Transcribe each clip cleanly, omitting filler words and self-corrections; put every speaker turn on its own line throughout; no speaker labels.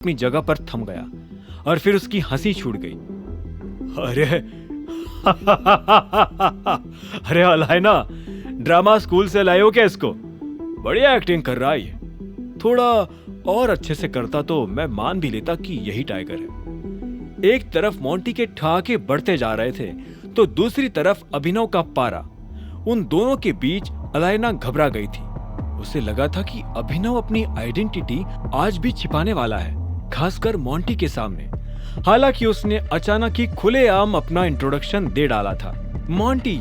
अपनी जगह पर थम गया और फिर उसकी हंसी छूट गई। अरे अरे अलायना, ड्रामा स्कूल से लाए हो क्या इसको? बढ़िया एक्टिंग कर रहा है ये। थोड़ा और अच्छे से करता तो मैं मान भी लेता कि यही टाइगर है। एक तरफ मोंटी के ठहाके बढ़ते जा रहे थे तो दूसरी तरफ अभिनव का पारा। उन दोनों के बीच अलायना घबरा गई थी। उसे लगा था कि अभिनव अपनी आइडेंटिटी आज भी छिपाने वाला है, खासकर मोंटी के सामने। हालांकि उसने अचानक ही खुलेआम अपना इंट्रोडक्शन दे डाला था। मोंटी,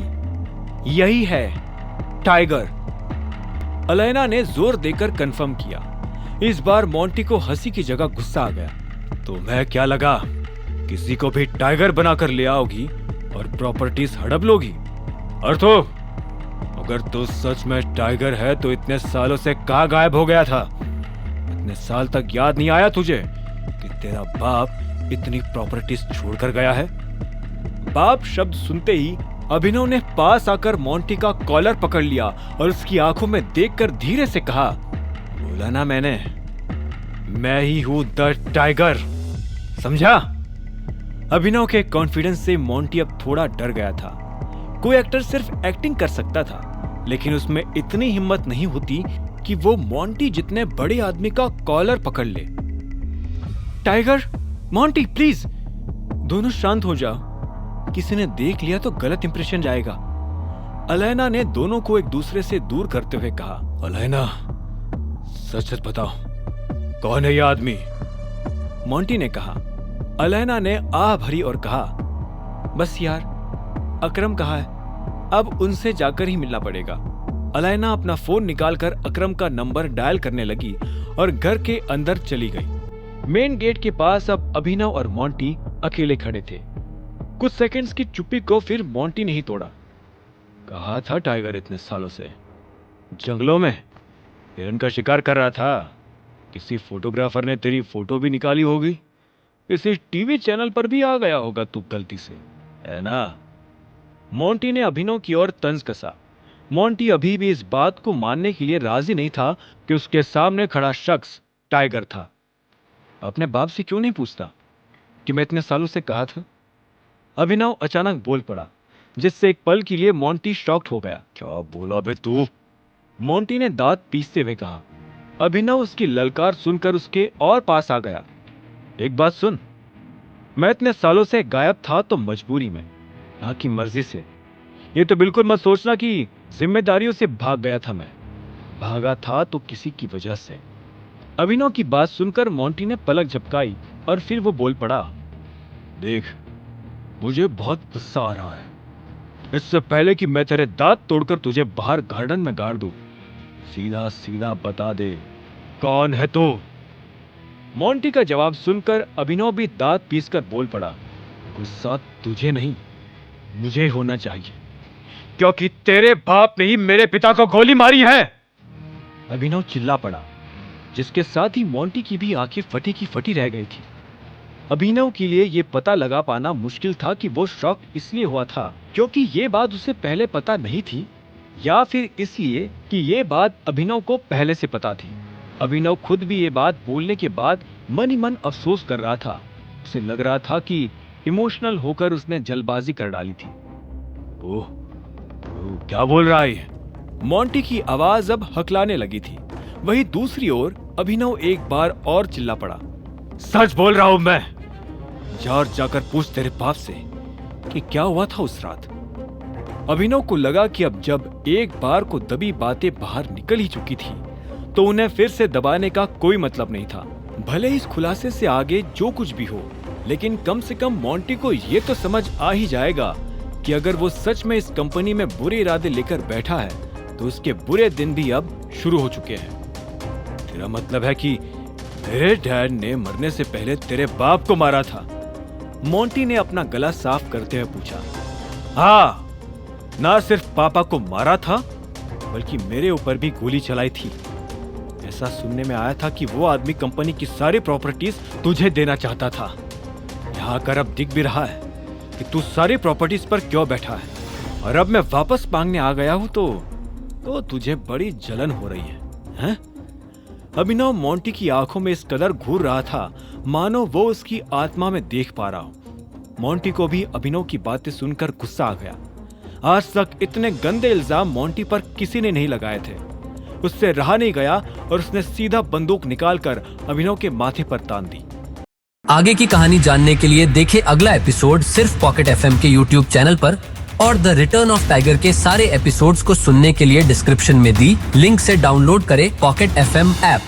यही है टाइगर। अलायना ने जोर देकर कंफर्म किया। इस बार मोंटी को हंसी की जगह गुस्सा आ गया। तो मैं क्या लगा, किसी को भी टाइगर बनाकर ले आओगी और प्रॉपर्टीज हड़प लोगी? और तो अगर तू सच में टाइगर है तो इतने सालों से कहां गायब हो गया था? इतने साल तक याद नहीं आया तुझे कि तेरा बाप इतनी प्रॉपर्टीज छोड़कर गया है? बाप शब्द सुनते ही अभिनव ने पास आकर मोंटी का कॉलर पकड़ लिया और उसकी आंखों में देखकर धीरे से कहा, बोला ना मैंने, मैं ही हूं द टाइगर, समझा? अभिनव के कॉन्फिडेंस से मोंटी अब थोड़ा डर गया था। कोई एक्टर सिर्फ एक्टिंग कर सकता था, लेकिन उसमें इतनी हिम्मत नहीं होती कि वो मोंटी जितने बड़े आदमी का कॉलर पकड़ ले। टाइगर, मोंटी प्लीज, दोनों शांत हो जाओ। किसी ने देख लिया तो गलत इंप्रेशन जाएगा। अलायना ने दोनों को एक दूसरे से दूर करते हुए कहा। अलायना, सच सच बताओ, कौन है यह आदमी? मोंटी ने कहा। अलायना ने आह भरी और कहा, बस यार, अकरम कहाँ है? अब उनसे जाकर ही मिलना पड़ेगा। अलायना अपना फोन निकालकर अकरम का नंबर डायल करने लगी और घर के अंदर चली गई। मेन गेट के पास अब अभिनव और मोंटी अकेले खड़े थे। कुछ सेकंड्स की चुप्पी को फिर मोंटी ने ही तोड़ा। कहा था टाइगर इतने सालों से जंगलों में हिरन का शिकार कर रहा था। किसी फोटोग्राफर ने तेरी फोटो भी निकाली होगी, किसी टीवी चैनल पर भी आ गया होगा तू गलती से, है ना? मोंटी ने अभिनव की ओर तंज कसा। मोंटी अभी भी इस बात को मानने के लिए राजी नहीं था कि उसके सामने खड़ा शख्स टाइगर था। अपने बाप से क्यों नहीं पूछता कि मैं इतने सालों से कहा था? अभिनव अचानक बोल पड़ा, जिससे एक पल के लिए मोंटी शॉक्ड हो गया। क्या बोला बे तू? मोंटी ने दांत पीसते हुए कहा। अभिनव उसकी ललकार सुनकर उसके और पास आ गया। एक बात सुन, मैं इतने सालों से गायब था तो मजबूरी में, ना कि मर्जी से। ये तो बिल्कुल मत सोचना कि जिम्मेदारियों से भाग गया था। मैं भागा था तो किसी की वजह से। अभिनव की बात सुनकर मोंटी ने पलक झपकाई और फिर वो बोल पड़ा, देख, मुझे बहुत गुस्सा आ रहा है। इससे पहले कि मैं तेरे दांत तोड़कर तुझे बाहर गार्डन में गाड़ दूं, सीधा सीधा बता दे, कौन है तू? मोंटी का जवाब सुनकर अभिनव भी दांत पीसकर बोल पड़ा, गुस्सा तुझे नहीं, मुझे होना चाहिए, क्योंकि तेरे बाप ने ही मेरे पिता को गोली मारी है। अभिनव चिल्ला पड़ा, जिसके साथ ही मोंटी की भी आंखें फटी की फटी रह गई थी। अभिनव के लिए यह पता लगा पाना मुश्किल था कि वो शॉक इसलिए हुआ था क्योंकि ये बात उसे पहले पता नहीं थी, या फिर इसलिए कि ये बात अभिनव को पहले से पता थी। अभिनव खुद भी ये बात बोलने के बाद मन ही मन अफसोस कर रहा था। उसे लग रहा था कि इमोशनल होकर उसने जल्दबाजी कर डाली थी। ओह, क्या बोल रहा है? मोंटी की आवाज अब हकलाने लगी थी। वहीं दूसरी ओर अभिनव एक बार और चिल्ला पड़ा, सच बोल रहा हूं मैं। यार, जाकर पूछ तेरे बाप से कि क्या हुआ था उस रात। अभिनव को लगा कि अब जब एक बार को दबी बातें बाहर निकल ही चुकी थी तो उन्हें फिर से दबाने का कोई मतलब नहीं था। भले इस खुलासे से आगे जो कुछ भी हो, लेकिन कम से कम मोंटी को यह तो समझ आ ही जाएगा कि अगर वो सच में इस कंपनी में बुरे इरादे लेकर बैठा है तो उसके बुरे दिन भी अब शुरू हो चुके हैं। तेरा मतलब है कि तेरे डैड ने मरने से पहले तेरे बाप को मारा था? मोंटी ने अपना गला साफ करते हुए पूछा। हाँ, ना सिर्फ पापा को मारा था बल्कि मेरे ऊपर भी गोली चलाई थी। ऐसा सुनने में आया था कि वो आदमी कंपनी की सारी प्रॉपर्टीज तुझे देना चाहता था। यहाँ कर अब दिख भी रहा है कि तू सारी प्रॉपर्टीज पर क्यों बैठा है, और अब मैं वापस मांगने आ गया हूँ तो तुझे बड़ी जलन हो रही है, हैं? अभिनव मोंटी की आंखों में इस कदर घूर रहा था मानो वो उसकी आत्मा में देख पा रहा हो। मोंटी को भी अभिनव की बातें सुनकर गुस्सा आ गया। आज तक इतने गंदे इल्जाम मोंटी पर किसी ने नहीं लगाए थे। उससे रहा नहीं गया और उसने सीधा बंदूक निकालकर अभिनव के माथे पर तान दी।
आगे की कहानी जानने के लिए देखें अगला एपिसोड सिर्फ पॉकेट एफएम के यूट्यूब चैनल पर, और द रिटर्न ऑफ टाइगर के सारे एपिसोड्स को सुनने के लिए डिस्क्रिप्शन में दी लिंक से डाउनलोड करें पॉकेट एफएम ऐप।